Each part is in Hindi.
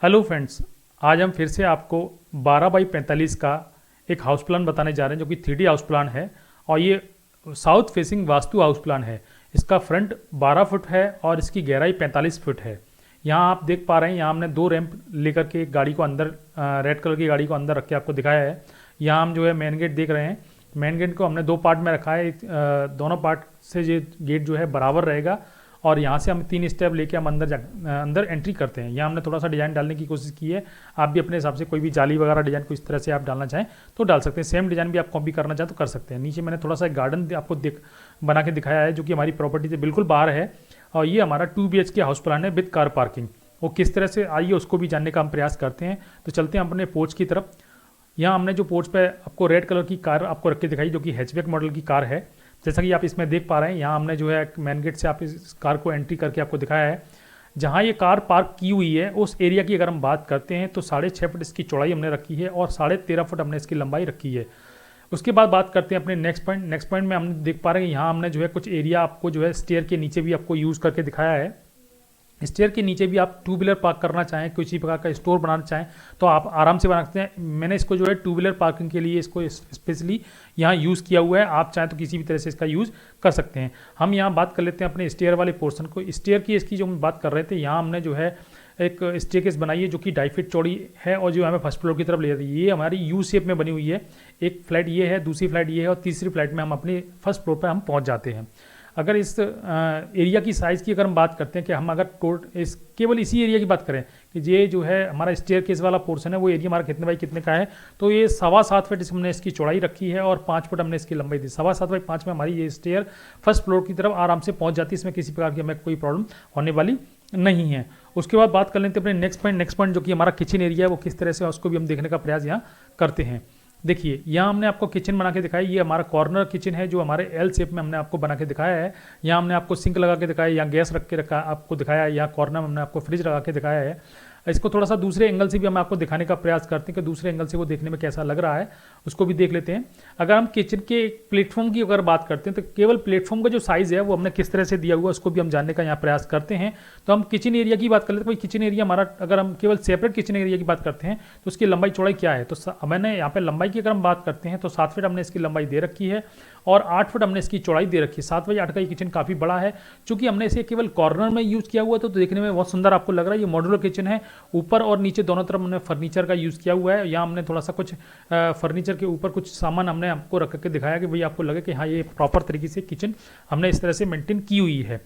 हेलो फ्रेंड्स, आज हम फिर से आपको 12 बाई 45 का एक हाउस प्लान बताने जा रहे हैं जो कि 3D हाउस प्लान है। और ये south facing vastu house plan है। इसका फ्रंट 12 फुट है और इसकी गहराई 45 फुट है। यहाँ आप देख पा रहे हैं, यहाँ हमने 2 रैंप लेकर के गाड़ी को अंदर, रेड कलर की गाड़ी को अंदर रख के आपको दिखाया है। यहाँ हम जो है मेन गेट देख रहे हैं। मेन गेट को हमने 2 पार्ट में रखा है। दोनों पार्ट से ये गेट जो है बराबर रहेगा और यहाँ से हम 3 स्टेप लेके हम अंदर एंट्री करते हैं। यहाँ हमने थोड़ा सा डिज़ाइन डालने की कोशिश की है। आप भी अपने हिसाब से कोई भी जाली वगैरह डिज़ाइन को इस तरह से आप डालना चाहें तो डाल सकते हैं। सेम डिज़ाइन भी आप कॉपी करना चाहें तो कर सकते हैं। नीचे मैंने थोड़ा सा एक गार्डन आपको बना के दिखाया है जो कि हमारी प्रॉपर्टी से बिल्कुल बाहर है। और ये हमारा 2 BHK हाउस प्लान है विद कार पार्किंग। वो किस तरह से आइए उसको भी जानने का हम प्रयास करते हैं। तो चलते हैं अपने पोर्च की तरफ। यहाँ हमने जो पोर्च पे आपको रेड कलर की कार आपको रख के दिखाई जो कि हैचबैक मॉडल की कार है। जैसा कि आप इसमें देख पा रहे हैं, यहाँ हमने जो है मेन गेट से आप इस कार को एंट्री करके आपको दिखाया है। जहाँ ये कार पार्क की हुई है उस एरिया की अगर हम बात करते हैं तो 6.5 फुट इसकी चौड़ाई हमने रखी है और 13.5 फुट हमने इसकी लंबाई रखी है। उसके बाद बात करते हैं अपने नेक्स्ट पॉइंट में हमने देख पा रहे हैं यहाँ हमने जो है कुछ एरिया आपको जो है स्टेयर के नीचे भी आपको यूज़ करके दिखाया है। स्टेयर के नीचे भी आप 2 व्हीलर पार्क करना चाहें, किसी प्रकार का स्टोर बनाना चाहें तो आप आराम से बना सकते हैं। मैंने इसको जो है 2 व्हीलर पार्किंग के लिए इसको स्पेशली यहाँ यूज़ किया हुआ है। आप चाहें तो किसी भी तरह से इसका यूज़ कर सकते हैं। हम यहाँ बात कर लेते हैं अपने स्टेयर वाले पोर्शन को। स्टेयर की इसकी जो हम बात कर रहे थे, यहाँ हमने जो है एक स्टेयरकेस बनाई है जो कि 2.5 फीट चौड़ी है और जो हमें फर्स्ट फ्लोर की तरफ ले जाती है। ये हमारी यू शेप में बनी हुई है। एक फ्लैट ये है, दूसरी फ्लैट ये है और तीसरी फ्लैट में हम अपने फर्स्ट फ्लोर पर हम पहुँच जाते हैं। अगर इस एरिया की साइज़ की अगर हम बात करते हैं कि हम अगर केवल इसी एरिया की बात करें कि ये जो है हमारा स्टेयरकेस वाला पोर्शन है वो एरिया हमारा कितने बाई कितने का है, तो ये 7.25 फीट हमने इसकी चौड़ाई रखी है और 5 फुट हमने इसकी लंबाई दी। 7.25 बाई 5 में हमारी ये स्टेयर फर्स्ट फ्लोर की तरफ आराम से पहुंच जाती है। इसमें किसी प्रकार की हमें कोई प्रॉब्लम होने वाली नहीं है। उसके बाद बात कर लेते हैं अपने नेक्स्ट पॉइंट जो कि हमारा किचन एरिया है वो किस तरह से उसको भी हम देखने का प्रयास यहाँ करते हैं। देखिए, यहाँ हमने आपको किचन बना के दिखाया। ये हमारा कॉर्नर किचन है जो हमारे एल शेप में हमने आपको बना के दिखाया है। यहाँ हमने आपको सिंक लगा के दिखाया, यहाँ गैस रख के रखा आपको दिखाया है, यहाँ कॉर्नर में हमने आपको फ्रिज लगा के दिखाया है। इसको थोड़ा सा दूसरे एंगल से भी हम आपको दिखाने का प्रयास करते हैं कि दूसरे एंगल से वो देखने में कैसा लग रहा है, उसको भी देख लेते हैं। अगर हम किचन के प्लेटफॉर्म की अगर बात करते हैं तो केवल प्लेटफॉर्म का जो साइज़ है वो हमने किस तरह से दिया हुआ है उसको भी हम जानने का यहाँ प्रयास करते हैं। तो हम किचन एरिया की बात कर लेते हैं। कोई किचन एरिया हमारा, अगर हम केवल सेपरेट किचन एरिया की बात करते हैं तो उसकी लंबाई चौड़ाई क्या है, तो मैंने यहाँ पे लंबाई की अगर हम बात करते हैं तो 7 फीट हमने इसकी लंबाई दे रखी है और 8 फुट हमने इसकी चौड़ाई दे रखी है। 7 बाई 8 का ये किचन काफ़ी बड़ा है। चूंकि हमने इसे केवल कॉर्नर में यूज़ किया हुआ तो देखने में बहुत सुंदर आपको लग रहा है। ये मॉड्यूलर किचन है। ऊपर और नीचे दोनों तरफ हमने फर्नीचर का यूज़ किया हुआ है। यहाँ हमने थोड़ा सा कुछ फर्नीचर के ऊपर कुछ सामान हमने आपको रख के दिखाया कि भाई आपको लगे कि हाँ ये प्रॉपर तरीके से किचन हमने इस तरह से मेंटेन की हुई है।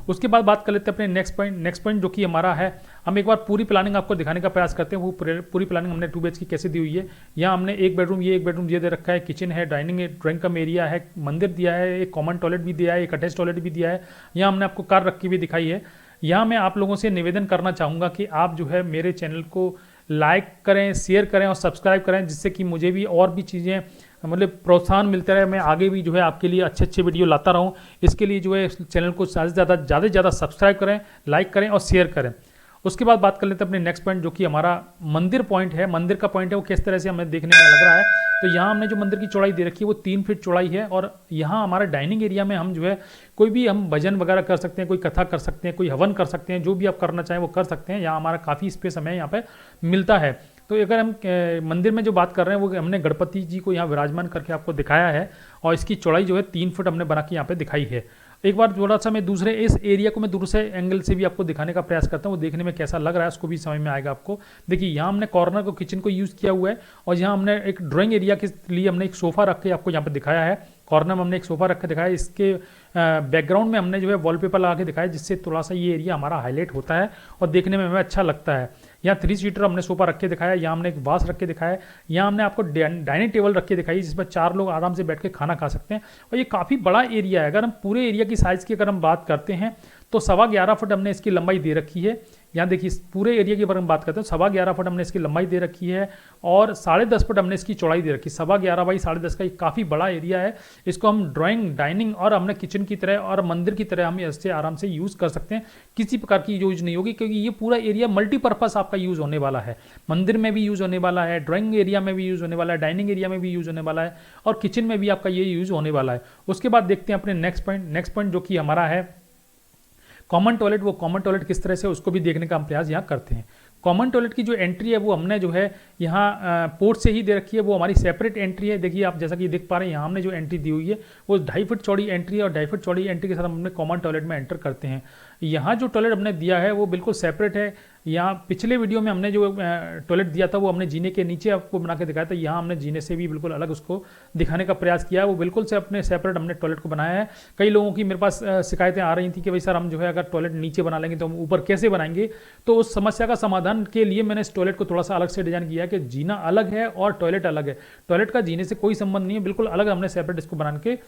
उसके बाद बात कर लेते हैं अपने नेक्स्ट पॉइंट जो कि हमारा है। हम एक बार पूरी प्लानिंग आपको दिखाने का प्रयास करते हैं। वो पूरी प्लानिंग हमने 2 BHK कैसे दी हुई है। यहाँ हमने एक बेडरूम ये दे रखा है, किचन है, ड्राइंग कम एरिया है, मंदिर दिया है, एक कॉमन टॉयलेट भी दिया है, एक अटैच टॉयलेट भी दिया है। यहाँ हमने आपको कार रखी हुई दिखाई है। यहाँ मैं आप लोगों से निवेदन करना चाहूँगा कि आप जो है मेरे चैनल को लाइक करें, शेयर करें और सब्सक्राइब करें, जिससे कि मुझे भी और भी चीज़ें मतलब प्रोत्साहन मिलता रहे। मैं आगे भी जो है आपके लिए अच्छे वीडियो लाता रहूं। इसके लिए जो है चैनल को ज़्यादा से ज़्यादा सब्सक्राइब करें, लाइक करें और शेयर करें। उसके बाद बात कर लेते हैं अपने नेक्स्ट पॉइंट जो कि हमारा मंदिर पॉइंट है। मंदिर का पॉइंट है वो किस तरह से हमें देखने में लग रहा है। तो यहाँ हमने जो मंदिर की चौड़ाई दे रखी है वो 3 फीट चौड़ाई है और यहाँ हमारा डाइनिंग एरिया में हम जो है कोई भी हम भजन वगैरह कर सकते हैं, कोई कथा कर सकते हैं, कोई हवन कर सकते हैं, जो भी आप करना चाहें वो कर सकते हैं। यहाँ हमारा काफ़ी स्पेस हमें यहाँ पे मिलता है। तो अगर हम मंदिर में जो बात कर रहे हैं वो हमने गणपति जी को यहाँ विराजमान करके आपको दिखाया है और इसकी चौड़ाई जो है 3 फुट हमने बना के यहाँ पे दिखाई है। एक बार थोड़ा सा मैं दूसरे इस एरिया को मैं दूसरे एंगल से भी आपको दिखाने का प्रयास करता हूँ, वो देखने में कैसा लग रहा है उसको भी समझ में आएगा आपको। देखिए, यहाँ हमने कॉर्नर को किचन को यूज़ किया हुआ है और यहाँ हमने एक ड्राइंग एरिया के लिए हमने एक सोफ़ा रख के आपको यहाँ पे दिखाया है। कॉर्नर में हमने एक सोफ़ा रख के दिखाया है। इसके बैकग्राउंड में हमने जो है वॉलपेपर लगा के दिखाया है, जिससे थोड़ा सा ये एरिया हमारा हाईलाइट होता है और देखने में हमें अच्छा लगता है। यहाँ 3 सीटर हमने सोफा रख के दिखाया है। यहाँ हमने एक वास रख के दिखाया है। यहाँ हमने आपको डाइनिंग टेबल रख के दिखाई जिसमें 4 लोग आराम से बैठ के खाना खा सकते हैं और ये काफ़ी बड़ा एरिया है। अगर हम पूरे एरिया की साइज़ की अगर हम बात करते हैं तो 11.25 फुट हमने इसकी लंबाई दे रखी है। यहाँ देखिए, पूरे एरिया की बारे में बात करते हैं, 11.25 फुट हमने इसकी लंबाई दे रखी है और 10.5 फुट हमने इसकी चौड़ाई दे रखी है। 11.25 बाई 10.5 का ये काफ़ी बड़ा एरिया है। इसको हम ड्राइंग, डाइनिंग और हमने किचन की तरह और मंदिर की तरह हम इससे आराम से यूज़ कर सकते हैं। किसी प्रकार की यूज नहीं होगी क्योंकि ये पूरा एरिया मल्टीपर्पज़ आपका यूज़ होने वाला है। मंदिर में भी यूज़ होने वाला है, ड्राइंग एरिया में भी यूज़ होने वाला है, डाइनिंग एरिया में भी यूज़ होने वाला है और किचन में भी आपका ये यूज़ होने वाला है। उसके बाद देखते हैं अपने नेक्स्ट पॉइंट जो कि हमारा है कॉमन टॉयलेट। वो कॉमन टॉयलेट किस तरह से उसको भी देखने का हम प्रयास यहाँ करते हैं। कॉमन टॉयलेट की जो एंट्री है वो हमने जो है यहाँ पोर्ट से ही दे रखी है, वो हमारी सेपरेट एंट्री है। देखिए आप जैसा कि देख पा रहे हैं यहाँ हमने जो एंट्री दी हुई है वो 2.5 फुट चौड़ी एंट्री है और 2.5 फुट चौड़ी एंट्री के साथ हम अपने कॉमन टॉयलेट में एंटर करते हैं। यहाँ जो टॉयलेट हमने दिया है वो बिल्कुल सेपरेट है। यहाँ पिछले वीडियो में हमने जो टॉयलेट दिया था वो हमने जीने के नीचे आपको बना के दिखाया था, यहाँ हमने जीने से भी बिल्कुल अलग उसको दिखाने का प्रयास किया है। वो बिल्कुल से अपने सेपरेट हमने टॉयलेट को बनाया है। कई लोगों की मेरे पास शिकायतें आ रही थी कि भाई सर हम जो है अगर टॉयलेट नीचे बना लेंगे तो हम ऊपर कैसे बनाएंगे। तो उस समस्या का समाधान के लिए मैंने इस टॉयलेट को थोड़ा सा अलग से डिजाइन किया है कि जीना अलग है और टॉयलेट अलग है। टॉयलेट का जीने से कोई संबंध नहीं है, बिल्कुल अलग हमने सेपरेट इसको बना के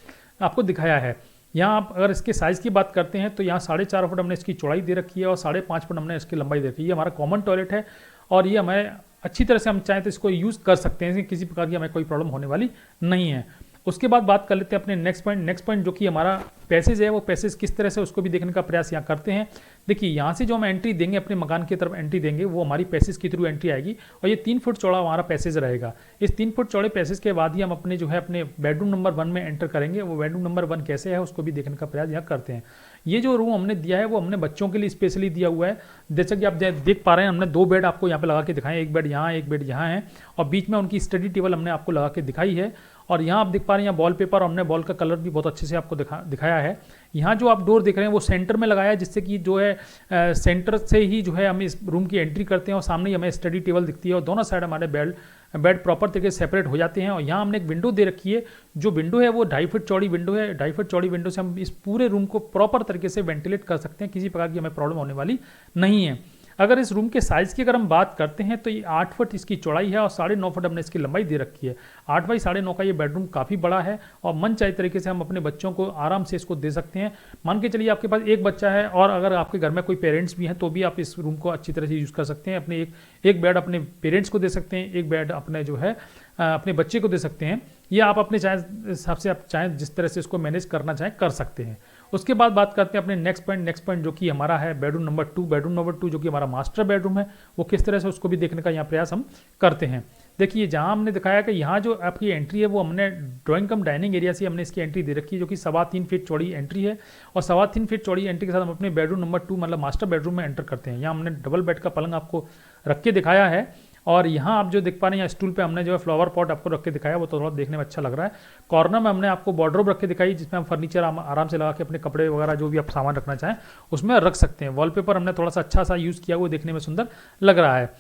आपको दिखाया है। यहाँ आप अगर इसके साइज़ की बात करते हैं तो यहाँ 4.5 फुट हमने इसकी चौड़ाई दे रखी है और 5.5 फुट हमने इसकी लंबाई दे रखी है। ये हमारा कॉमन टॉयलेट है और ये हमें अच्छी तरह से हम चाहें तो इसको यूज़ कर सकते हैं, किसी प्रकार की हमें कोई प्रॉब्लम होने वाली नहीं है। उसके बाद बात कर लेते हैं अपने नेक्स्ट पॉइंट जो कि हमारा पैसेज है, वो पैसेज किस तरह से उसको भी देखने का प्रयास यहाँ करते हैं। देखिए यहाँ से जो हम एंट्री देंगे अपने मकान की तरफ एंट्री देंगे वो हमारी पैसेज के थ्रू एंट्री आएगी और ये 3 फुट चौड़ा हमारा पैसेज रहेगा। इस 3 फुट चौड़े पैसेज के बाद ही हम अपने जो है अपने बेडरूम नंबर 1 में एंटर करेंगे। वो बेडरूम नंबर 1 कैसे है उसको भी देखने का प्रयास यहाँ करते हैं। ये जो रूम हमने दिया है वो हमने बच्चों के लिए स्पेशली दिया हुआ है। जैसा कि आप देख पा रहे हैं हमने 2 बेड आपको यहाँ पे लगा के दिखाए, एक बेड यहाँ एक बेड यहाँ है और बीच में उनकी स्टडी टेबल हमने आपको लगा के दिखाई है। और यहाँ आप देख पा रहे हैं यहाँ वॉल पेपर, हमने वॉल का कलर भी बहुत अच्छे से आपको दिखाया है। यहाँ जो आप डोर देख रहे हैं वो सेंटर में लगाया है जिससे कि जो है सेंटर से ही जो है हम इस रूम की एंट्री करते हैं और सामने ही हमें स्टडी टेबल दिखती है और दोनों साइड हमारे बेड प्रॉपर तरीके से सेपरेट हो जाते हैं। और यहाँ हमने एक विंडो दे रखी है, जो विंडो है वो 2.5 फुट चौड़ी विंडो है। 2.5 फुट चौड़ी विंडो से हम इस पूरे रूम को प्रॉपर तरीके से वेंटिलेट कर सकते हैं, किसी प्रकार की हमें प्रॉब्लम होने वाली नहीं है। अगर इस रूम के साइज़ की अगर हम बात करते हैं तो ये 8 फुट इसकी चौड़ाई है और 9.5 फुट हमने इसकी लंबाई दे रखी है। 8 बाई 9.5 का ये बेडरूम काफ़ी बड़ा है और मन चाहे तरीके से हम अपने बच्चों को आराम से इसको दे सकते हैं। मान के चलिए आपके पास एक बच्चा है और अगर आपके घर में कोई पेरेंट्स भी हैं तो भी आप इस रूम को अच्छी तरह से यूज़ कर सकते हैं। अपने एक बेड अपने पेरेंट्स को दे सकते हैं, एक बेड अपने जो है अपने बच्चे को दे सकते हैं। ये आप अपने हिसाब से आप चाहें जिस तरह से इसको मैनेज करना चाहें कर सकते हैं। उसके बाद बात करते हैं अपने नेक्स्ट पॉइंट जो कि हमारा है बेडरूम नंबर 2। बेडरूम नंबर 2 जो कि हमारा मास्टर बेडरूम है वो किस तरह से उसको भी देखने का यहाँ प्रयास हम करते हैं। देखिए जहाँ हमने दिखाया कि यहाँ जो आपकी एंट्री है वो हमने ड्राइंग कम डाइनिंग एरिया से हमने इसकी एंट्री दे रखी है जो कि 3.25 फीट चौड़ी एंट्री है और 3.25 फीट चौड़ी एंट्री के साथ हम अपने बेडरूम नंबर 2 मतलब मास्टर बेडरूम में एंटर करते हैं। यहाँ हमने डबल बेड का पलंग आपको रख के दिखाया है और यहाँ आप जो देख पा रहे हैं स्टूल पे हमने जो है फ्लावर पॉट आपको रख के दिखाया, वो तो थोड़ा देखने में अच्छा लग रहा है। कॉर्नर में हमने आपको वार्डरोब रख के दिखाई जिसमें हम फर्नीचर आराम से लगा के अपने कपड़े वगैरह जो भी आप सामान रखना चाहें उसमें रख सकते हैं। वॉलपेपर हमने थोड़ा सा अच्छा सा यूज़ किया, वो देखने में सुंदर लग रहा है।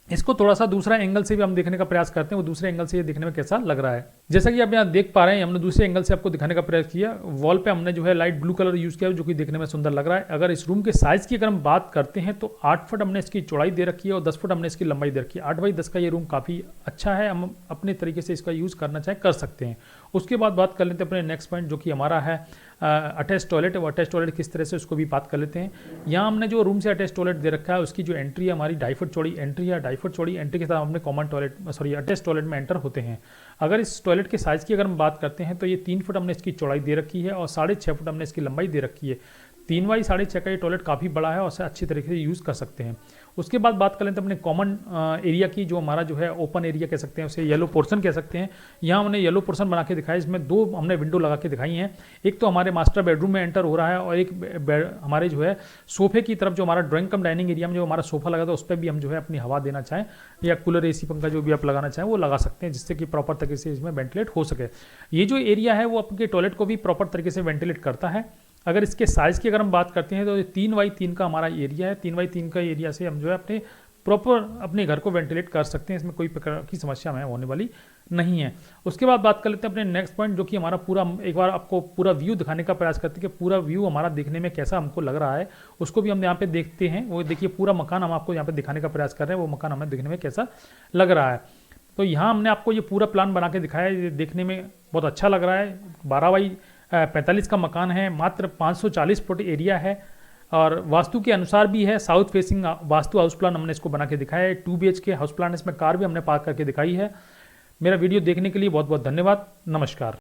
इसको थोड़ा सा दूसरा एंगल से भी हम देखने का प्रयास करते हैं, वो दूसरे एंगल से ये देखने में कैसा लग रहा है। जैसा कि आप यहाँ देख पा रहे हैं हमने दूसरे एंगल से आपको दिखाने का प्रयास किया। वॉल पे हमने जो है लाइट ब्लू कलर यूज़ किया जो कि देखने में सुंदर लग रहा है। अगर इस रूम के साइज़ की अगर हम बात करते हैं तो 8 फुट हमने इसकी चौड़ाई दे रखी है और 10 फुट हमने इसकी लंबाई दे रखी है। 8 बाई 10 का ये रूम काफ़ी अच्छा है, हम अपने तरीके से इसका यूज़ करना चाहें कर सकते हैं। उसके बाद बात कर लेते हैं अपने नेक्स्ट पॉइंट जो कि हमारा है अटैच टॉयलेट है। वो अटैच टॉयलेट किस तरह से उसको भी बात कर लेते हैं। यहाँ हमने जो रूम से अटैच टॉयलेट दे रखा है उसकी जो एंट्री है हमारी 2.5 फुट चौड़ी एंट्री है। 2.5 फुट चौड़ी एंट्री के साथ हम अपने कॉमन टॉयलेट अटैच टॉयलेट में एंटर होते हैं। अगर इस टॉयलेट के साइज़ की अगर हम बात करते हैं तो ये 3 फुट हमने इसकी चौड़ाई दे रखी है और 6.5 फुट हमने इसकी लंबाई दे रखी है। 3 बाई 6.5 का ये टॉयलेट काफ़ी बड़ा है और उसे अच्छी तरीके से यूज़ कर सकते हैं। उसके बाद बात कर लेते हैं अपने कॉमन एरिया की, जो हमारा जो है ओपन एरिया कह सकते हैं, उसे येलो पोर्शन कह सकते हैं। यहाँ हमने येलो पोर्शन बना के दिखाया, इसमें 2 हमने विंडो लगा के दिखाई हैं। एक तो हमारे मास्टर बेडरूम में एंटर हो रहा है और एक हमारे जो है सोफे की तरफ जो हमारा ड्राइंग कम डाइनिंग एरिया में जो हमारा सोफा लगा था उस पर भी हम जो है अपनी हवा देना चाहें या कूलर AC पंखा जो भी आप लगाना चाहें वो लगा सकते हैं जिससे कि प्रॉपर तरीके से इसमें वेंटिलेट हो सके। ये जो एरिया है वो आपके टॉयलेट को भी प्रॉपर तरीके से वेंटिलेट करता है। अगर इसके साइज़ की अगर हम बात करते हैं तो 3 बाई 3 का हमारा एरिया है। 3 बाई 3 का एरिया से हम जो है अपने प्रॉपर अपने घर को वेंटिलेट कर सकते हैं, इसमें कोई प्रकार की समस्या हमें होने वाली नहीं है। उसके बाद बात कर लेते हैं अपने नेक्स्ट पॉइंट जो कि हमारा पूरा एक बार आपको पूरा व्यू दिखाने का प्रयास करते हैं कि पूरा व्यू हमारा देखने में कैसा हमको लग रहा है, उसको भी हम यहाँ पे देखते हैं। वो देखिए पूरा मकान हम आपको यहाँ पे दिखाने का प्रयास कर रहे हैं, वो मकान हमें देखने में कैसा लग रहा है। तो यहाँ हमने आपको ये पूरा प्लान बना के दिखाया है, ये देखने में बहुत अच्छा लग रहा है। 12 बाई 45 का मकान है, मात्र 540 फुट एरिया है और वास्तु के अनुसार भी है। South facing vastu house plan हमने इसको बना के दिखाया है। 2 BHK हाउस प्लान, इसमें कार भी हमने पार्क करके दिखाई है। मेरा वीडियो देखने के लिए बहुत बहुत धन्यवाद। नमस्कार।